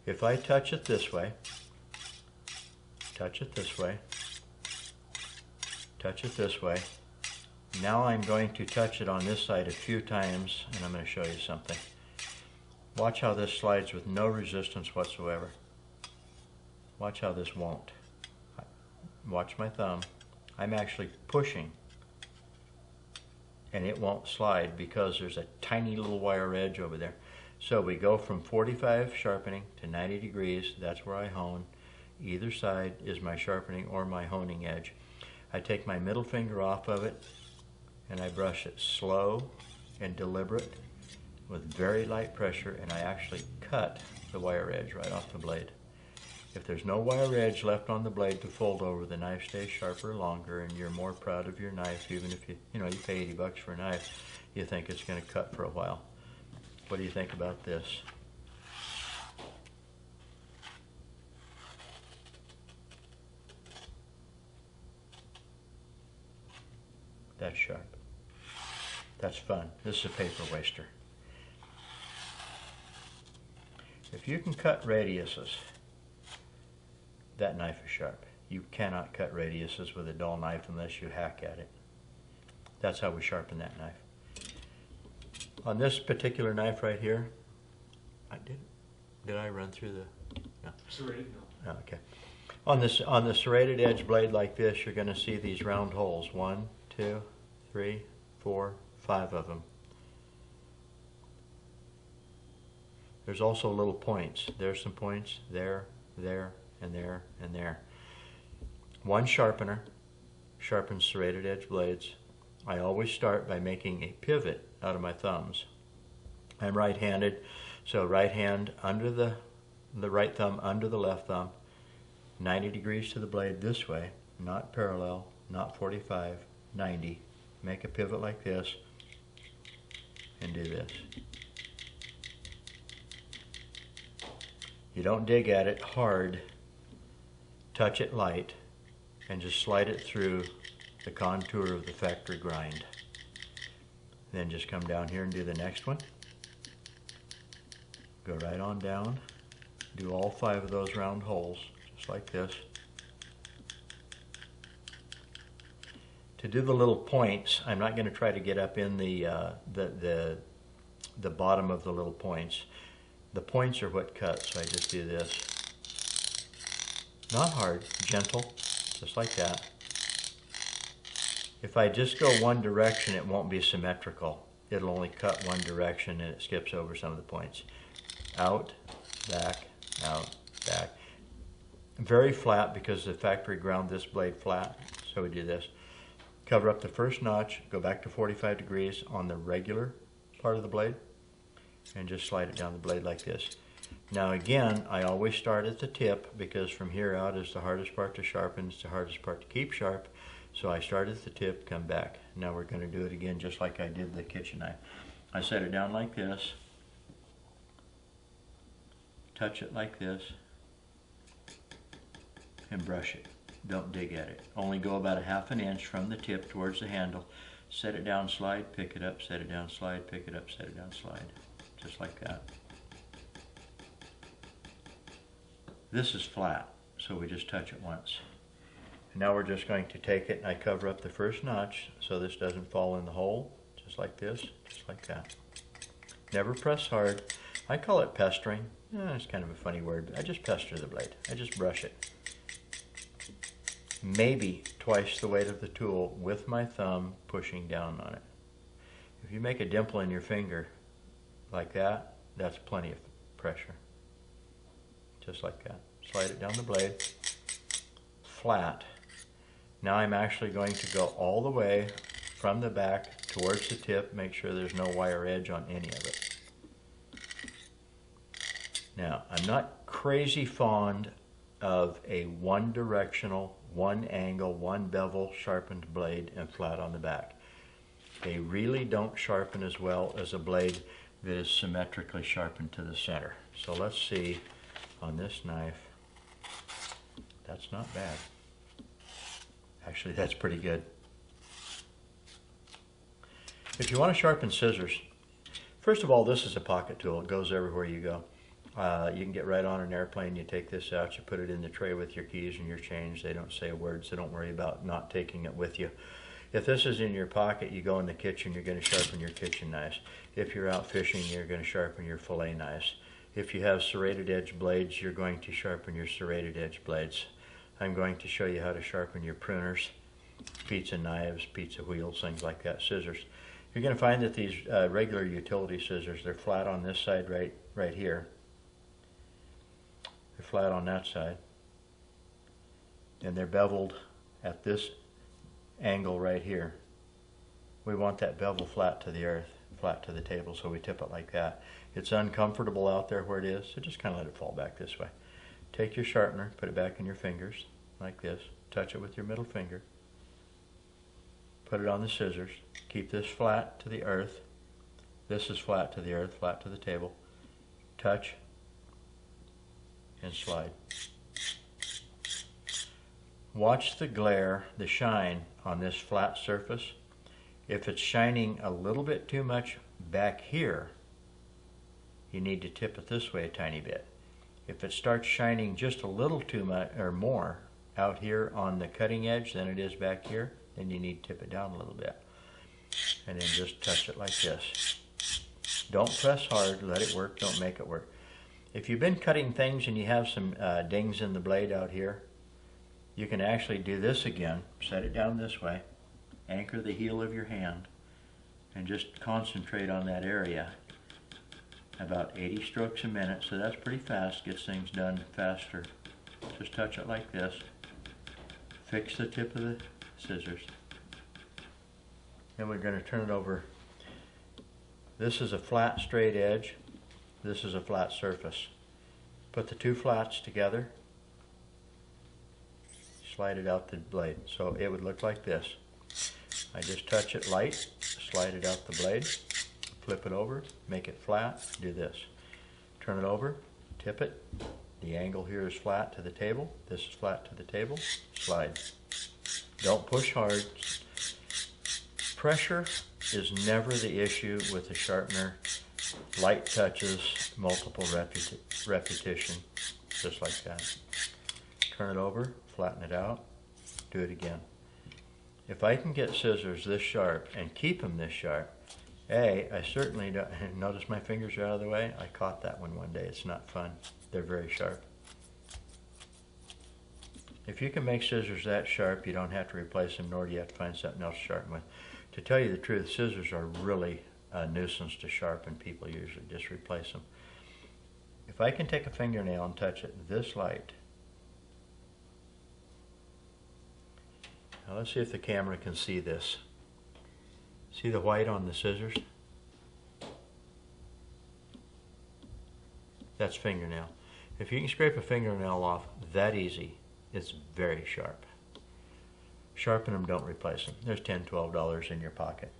If I touch it this way, touch it this way, touch it this way, now I'm going to touch it on this side a few times, and I'm going to show you something. Watch how this slides with no resistance whatsoever. Watch how this won't. Watch my thumb. I'm actually pushing, and it won't slide because there's a tiny little wire edge over there. So we go from 45 sharpening to 90 degrees. That's where I hone. Either side is my sharpening or my honing edge. I take my middle finger off of it, and I brush it slow and deliberate with very light pressure, and I actually cut the wire edge right off the blade. If there's no wire edge left on the blade to fold over, the knife stays sharper longer, and you're more proud of your knife. Even if you pay 80 bucks for a knife, you think it's going to cut for a while. What do you think about this? That's sharp. That's fun. This is a paper waster. If you can cut radiuses, that knife is sharp. You cannot cut radiuses with a dull knife unless you hack at it. That's how we sharpen that knife. On this particular knife right here, did I run through the? No. Serrated, no. Oh, okay. On the serrated edge blade like this, you're going to see these round holes. 1, 2, 3, 4, 5 of them. There's also little points. There's some points there, there, and there, and there. One sharpener sharpens serrated edge blades. I always start by making a pivot out of my thumbs. I'm right-handed, so right hand under the right thumb under the left thumb, 90 degrees to the blade this way, not parallel, not 45, 90. Make a pivot like this and do this. You don't dig at it hard, touch it light, and just slide it through the contour of the factory grind. Then just come down here and do the next one. Go right on down, do all 5 of those round holes, just like this. To do the little points, I'm not going to try to get up in the bottom of the little points. The points are what cuts, so I just do this. Not hard, gentle, just like that. If I just go one direction, it won't be symmetrical. It'll only cut one direction and it skips over some of the points. Out, back, out, back. Very flat because the factory ground this blade flat, so we do this. Cover up the first notch, go back to 45 degrees on the regular part of the blade, and just slide it down the blade like this. Now again, I always start at the tip because from here out is the hardest part to sharpen, it's the hardest part to keep sharp. So I start at the tip, come back. Now we're going to do it again just like I did the kitchen knife. I set it down like this, touch it like this, and brush it. Don't dig at it. Only go about a ½ an inch from the tip towards the handle. Set it down, slide, pick it up, set it down, slide, pick it up, set it down, slide. Just like that. This is flat, so we just touch it once. And now we're just going to take it and I cover up the first notch so this doesn't fall in the hole. Just like this, just like that. Never press hard. I call it pestering. It's kind of a funny word, but I just pester the blade. I just brush it. Maybe twice the weight of the tool with my thumb pushing down on it. If you make a dimple in your finger like that, that's plenty of pressure. Just like that. Slide it down the blade, flat. Now I'm actually going to go all the way from the back towards the tip, make sure there's no wire edge on any of it. Now, I'm not crazy fond of a one-directional, one-angle, one-bevel sharpened blade and flat on the back. They really don't sharpen as well as a blade that is symmetrically sharpened to the center. So let's see on this knife. That's not bad. Actually, that's pretty good. If you want to sharpen scissors, first of all, this is a pocket tool. It goes everywhere you go. You can get right on an airplane, you take this out, you put it in the tray with your keys and your change. They don't say a word, so don't worry about not taking it with you. If this is in your pocket, you go in the kitchen, you're going to sharpen your kitchen knives. If you're out fishing, you're going to sharpen your fillet knives. If you have serrated edge blades, you're going to sharpen your serrated edge blades. I'm going to show you how to sharpen your pruners, pizza knives, pizza wheels, things like that, scissors. You're going to find that these regular utility scissors, they're flat on this side right here. They're flat on that side. And they're beveled at this angle right here. We want that bevel flat to the earth, flat to the table, so we tip it like that. It's uncomfortable out there where it is, so just kind of let it fall back this way. Take your sharpener, put it back in your fingers like this, touch it with your middle finger, put it on the scissors, keep this flat to the earth, this is flat to the earth, flat to the table, touch and slide. Watch the glare, the shine on this flat surface. If it's shining a little bit too much back here, you need to tip it this way a tiny bit. If it starts shining just a little too much or more out here on the cutting edge than it is back here, then you need to tip it down a little bit. And then just touch it like this. Don't press hard, let it work, don't make it work. If you've been cutting things and you have some dings in the blade out here, you can actually do this again. Set it down this way, anchor the heel of your hand, and just concentrate on that area. About 80 strokes a minute, so that's pretty fast, gets things done faster. Just touch it like this. Fix the tip of the scissors. Then we're going to turn it over. This is a flat straight edge. This is a flat surface. Put the two flats together. Slide it out the blade. So it would look like this. I just touch it light, slide it out the blade, flip it over, make it flat, do this. Turn it over, tip it. The angle here is flat to the table. This is flat to the table. Slide. Don't push hard. Pressure is never the issue with the sharpener. Light touches, multiple repetition, just like that. Turn it over, flatten it out, do it again. If I can get scissors this sharp and keep them this sharp, I certainly don't, notice my fingers are out of the way? I caught that one day, it's not fun. They're very sharp. If you can make scissors that sharp, you don't have to replace them, nor do you have to find something else to sharpen with. To tell you the truth, scissors are really a nuisance to sharpen. People usually just replace them. If I can take a fingernail and touch it this light. Now let's see if the camera can see this. See the white on the scissors? That's fingernail. If you can scrape a fingernail off that easy, it's very sharp. Sharpen them, don't replace them. There's $10, $12 in your pocket.